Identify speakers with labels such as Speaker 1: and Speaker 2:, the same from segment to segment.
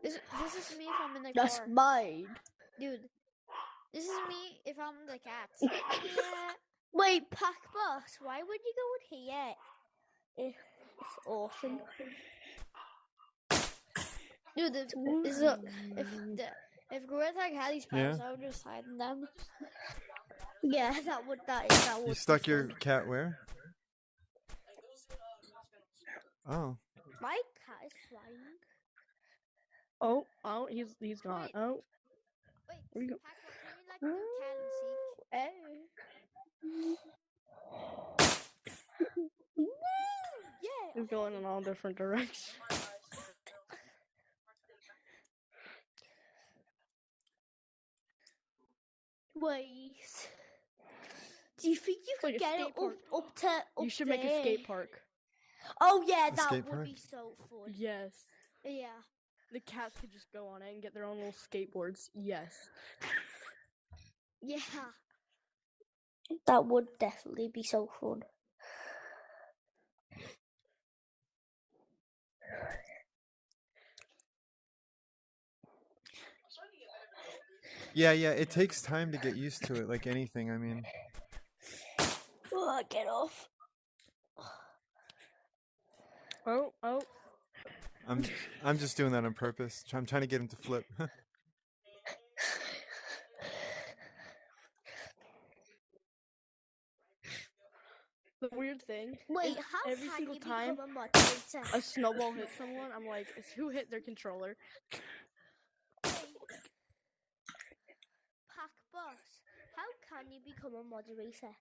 Speaker 1: This is me if I'm in the
Speaker 2: That's
Speaker 1: car.
Speaker 2: mine.
Speaker 1: Dude, this is me if I'm the cats. Yeah.
Speaker 2: Wait, Pack Boss, why would you go in here? It's awesome.
Speaker 1: Dude, if Goretak had these powers, I would just hide in them.
Speaker 2: Yeah, that would.
Speaker 3: You stuck your cat where? Oh.
Speaker 2: My cat is flying.
Speaker 4: Oh, he's gone.
Speaker 1: Wait.
Speaker 4: Oh.
Speaker 1: Wait,
Speaker 4: Where you go?
Speaker 1: Pac-Man, can you do cat and seek? Yeah.
Speaker 4: He's going in all different directions.
Speaker 2: Wait. Do you think you could get it up to up
Speaker 4: You should
Speaker 2: there?
Speaker 4: make a skate park.
Speaker 2: Oh yeah,
Speaker 3: A
Speaker 2: that
Speaker 3: skate
Speaker 2: would
Speaker 3: park?
Speaker 2: be so fun.
Speaker 4: Yes.
Speaker 2: Yeah.
Speaker 4: The cats could just go on it and get their own little skateboards. Yes.
Speaker 2: Yeah. That would definitely be so fun.
Speaker 3: Yeah, it takes time to get used to it, like anything, I mean.
Speaker 2: Oh, get off.
Speaker 4: Oh.
Speaker 3: I'm just doing that on purpose. I'm trying to get him to flip.
Speaker 4: The weird thing.
Speaker 2: Wait,
Speaker 4: is
Speaker 2: how
Speaker 4: every
Speaker 2: can
Speaker 4: single
Speaker 2: you
Speaker 4: time
Speaker 2: become a moderator?
Speaker 4: a snowball hits someone, I'm like, who hit their controller?
Speaker 2: Pack Boss, how can you become a moderator?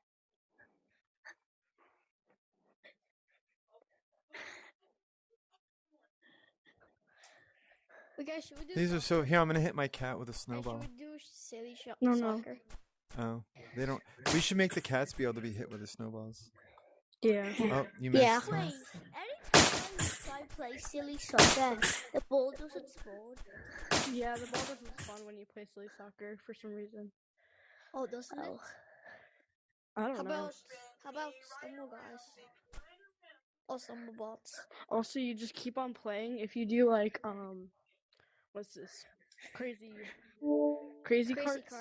Speaker 1: Okay, should we do
Speaker 3: These are so... Here, I'm gonna hit my cat with a snowball.
Speaker 1: Should we do silly
Speaker 4: No.
Speaker 1: soccer?
Speaker 3: Oh, they don't... We should make the cats be able to be hit with the snowballs.
Speaker 4: Yeah.
Speaker 3: Oh, you missed.
Speaker 2: Yeah. Wait, anytime I play silly soccer, the ball doesn't spawn.
Speaker 4: Yeah, the ball doesn't spawn when you play silly soccer for some reason.
Speaker 1: Oh, doesn't it?
Speaker 4: I don't know.
Speaker 1: How about Stumble Guys? Or Stumble Bots?
Speaker 4: Also, you just keep on playing. If you do like what's this? Crazy carts.